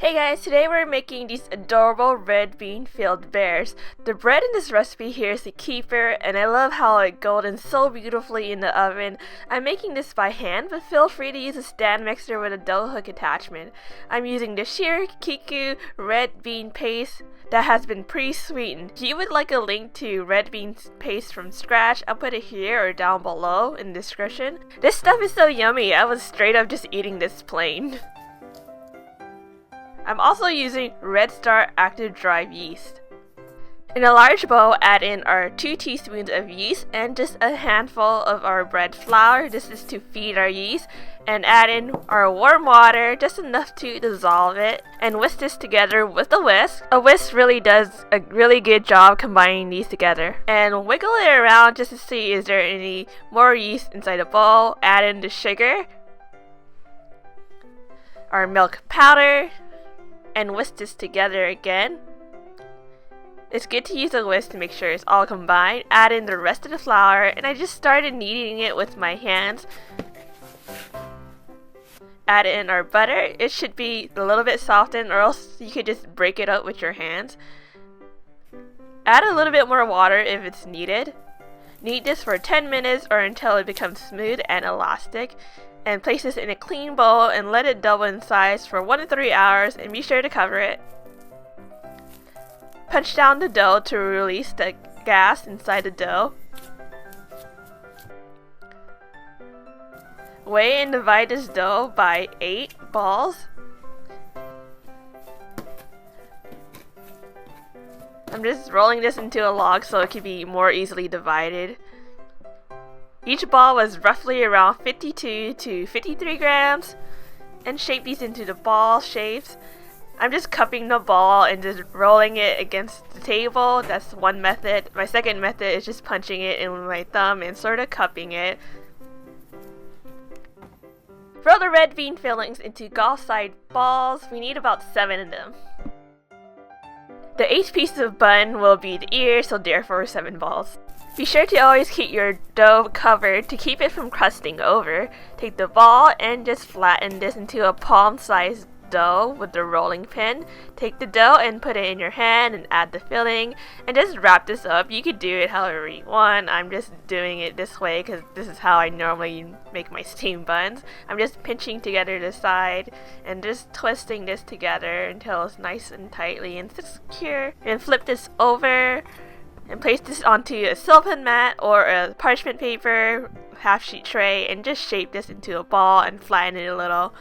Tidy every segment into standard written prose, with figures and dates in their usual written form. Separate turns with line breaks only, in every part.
Hey guys, today we're making these adorable red bean filled bears. The bread in this recipe here is the keeper, and I love how it goldens so beautifully in the oven. I'm making this by hand, but feel free to use a stand mixer with a dough hook attachment. I'm using the Shirakiku red bean paste that has been pre-sweetened. If you would like a link to red bean paste from scratch, I'll put it here or down below in the description. This stuff is so yummy, I was straight up just eating this plain. I'm also using Red Star Active Drive yeast. In a large bowl, add in our 2 teaspoons of yeast and just a handful of our bread flour. This is to feed our yeast. And add in our warm water, just enough to dissolve it. And whisk this together with a whisk. A whisk really does a really good job combining these together. And wiggle it around just to see is there any more yeast inside the bowl. Add in the sugar, our milk powder, and whisk this together again. It's good to use a whisk to make sure it's all combined. Add in the rest of the flour, and I just started kneading it with my hands. Add in our butter. It should be a little bit softened, or else you could just break it up with your hands. Add a little bit more water if it's needed. Knead this for 10 minutes or until it becomes smooth and elastic. And place this in a clean bowl and let it double in size for 1 to 3 hours, and be sure to cover it. Punch down the dough to release the gas inside the dough. Weigh and divide this dough by 8 balls. I'm just rolling this into a log so it can be more easily divided. Each ball was roughly around 52 to 53 grams, and shape these into the ball shapes. I'm just cupping the ball and just rolling it against the table. That's one method. My second method is just punching it in with my thumb and sort of cupping it. Roll the red bean fillings into golf-sized balls. We need about 7 of them. The 8th piece of bun will be the ear, so therefore 7 balls. Be sure to always keep your dough covered to keep it from crusting over. Take the ball and just flatten this into a palm-sized dough with the rolling pin. Take the dough and put it in your hand and add the filling and just wrap this up. You could do it however you want. I'm just doing it this way because this is how I normally make my steamed buns. I'm just pinching together the side and just twisting this together until it's nice and tightly and secure. And flip this over and place this onto a silicone mat or a parchment paper half-sheet tray and just shape this into a ball and flatten it a little.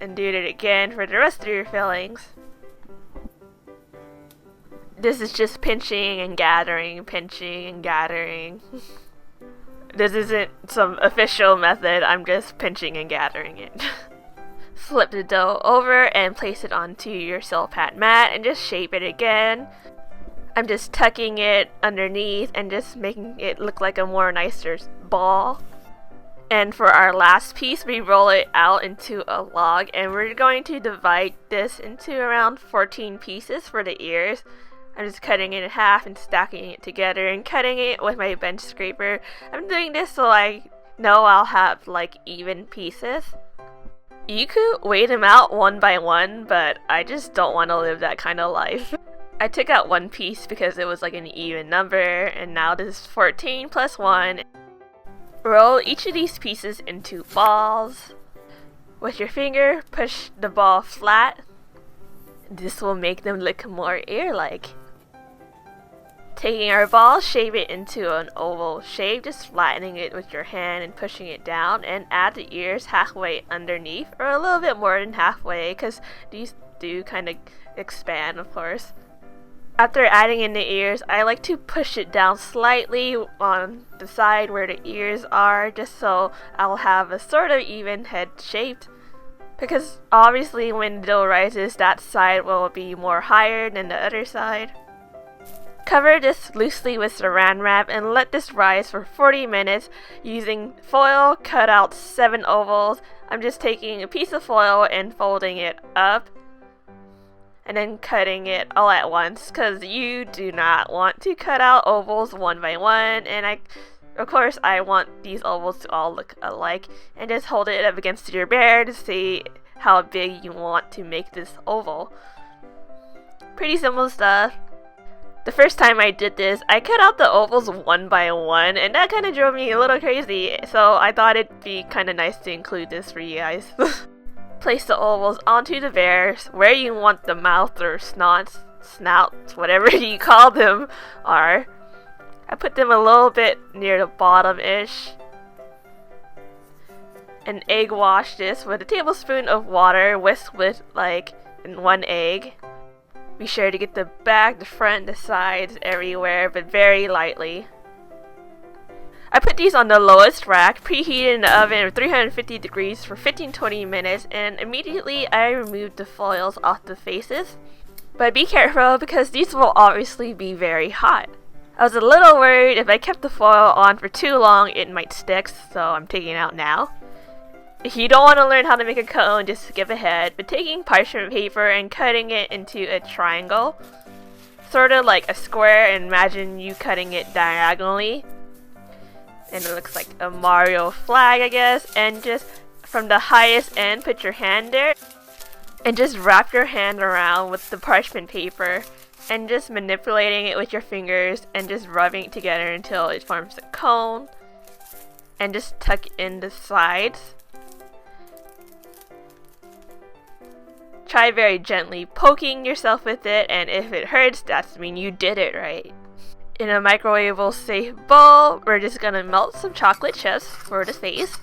And do it again for the rest of your fillings. This is just pinching and gathering, pinching and gathering. This isn't some official method, I'm just pinching and gathering it. Flip the dough over and place it onto your silpat mat and just shape it again. I'm just tucking it underneath and just making it look like a more nicer ball. And for our last piece, we roll it out into a log, and we're going to divide this into around 14 pieces for the ears. I'm just cutting it in half and stacking it together and cutting it with my bench scraper. I'm doing this so I know I'll have like even pieces. You could weigh them out one by one, but I just don't want to live that kind of life. I took out one piece because it was like an even number, and now this is 14 plus 1. Roll each of these pieces into balls. With your finger, push the ball flat. This will make them look more ear-like. Taking our ball, shape it into an oval shape, just flattening it with your hand and pushing it down, and add the ears halfway underneath, or a little bit more than halfway, because these do kind of expand, of course. After adding in the ears, I like to push it down slightly on the side where the ears are, just so I'll have a sort of even head shaped. Because obviously when the dough rises, that side will be more higher than the other side. Cover this loosely with saran wrap and let this rise for 40 minutes using foil. Cut out 7 ovals. I'm just taking a piece of foil and folding it up, and then cutting it all at once, because you do not want to cut out ovals one by one. And of course I want these ovals to all look alike, and just hold it up against your bear to see how big you want to make this oval. Pretty simple stuff. The first time I did this, I cut out the ovals one by one, and that kind of drove me a little crazy, so I thought it'd be kind of nice to include this for you guys. Place the ovals onto the bears where you want the mouth or snouts, whatever you call them, are. I put them a little bit near the bottom-ish. And egg wash this with a tablespoon of water whisked with in 1 egg. Be sure to get the back, the front, the sides, everywhere, but very lightly. I put these on the lowest rack, preheated in the oven at 350 degrees for 15-20 minutes, and immediately I removed the foils off the faces. But be careful because these will obviously be very hot. I was a little worried if I kept the foil on for too long it might stick, so I'm taking it out now. If you don't want to learn how to make a cone, just skip ahead, but taking parchment paper and cutting it into a triangle, sort of like a square, and imagine you cutting it diagonally, and it looks like a Mario flag, I guess, and just from the highest end, put your hand there, and just wrap your hand around with the parchment paper, and just manipulating it with your fingers, and just rubbing it together until it forms a cone, and just tuck in the sides. Try very gently poking yourself with it, and if it hurts, that's mean you did it right. In a microwavable safe bowl, we're just gonna melt some chocolate chips for the face.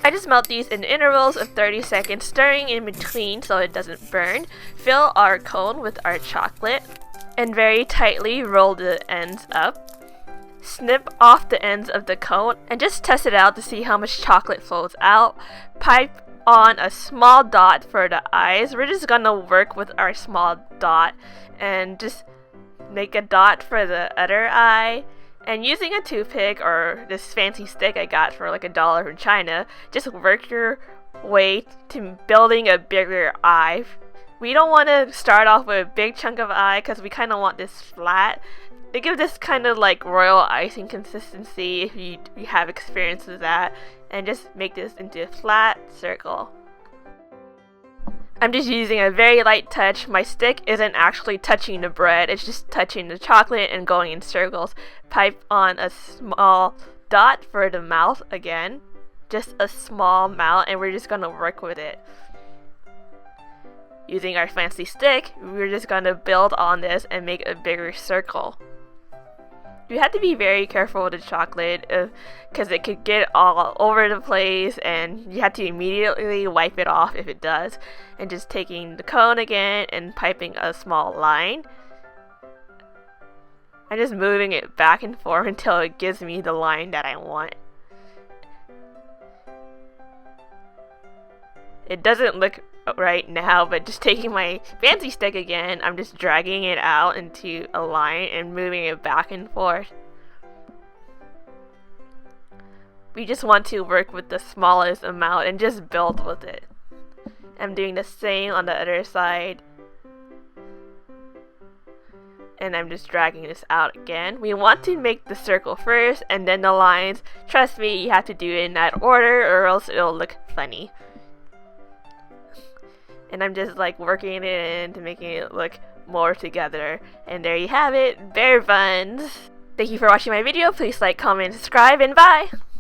I just melt these in intervals of 30 seconds, stirring in between so it doesn't burn. Fill our cone with our chocolate, and very tightly roll the ends up. Snip off the ends of the cone, and just test it out to see how much chocolate flows out. Pipe on a small dot for the eyes. We're just gonna work with our small dot and just make a dot for the other eye, and using a toothpick or this fancy stick I got for like $1 from China, just work your way to building a bigger eye. We don't want to start off with a big chunk of eye because we kind of want this flat. They give this kind of like royal icing consistency if you have experience with that, and just make this into a flat circle. I'm just using a very light touch. My stick isn't actually touching the bread, it's just touching the chocolate and going in circles. Pipe on a small dot for the mouth again, just a small mouth, and we're just gonna work with it. Using our fancy stick, we're just gonna build on this and make a bigger circle. You have to be very careful with the chocolate because it could get all over the place, and you have to immediately wipe it off if it does. And just taking the cone again and piping a small line. I'm just moving it back and forth until it gives me the line that I want. It doesn't look right now, but just taking my fancy stick again, I'm just dragging it out into a line and moving it back and forth. We just want to work with the smallest amount and just build with it. I'm doing the same on the other side. And I'm just dragging this out again. We want to make the circle first and then the lines. Trust me, you have to do it in that order or else it'll look funny. And I'm just like working it in to making it look more together. And there you have it, bear buns. Thank you for watching my video. Please like, comment, subscribe, and bye!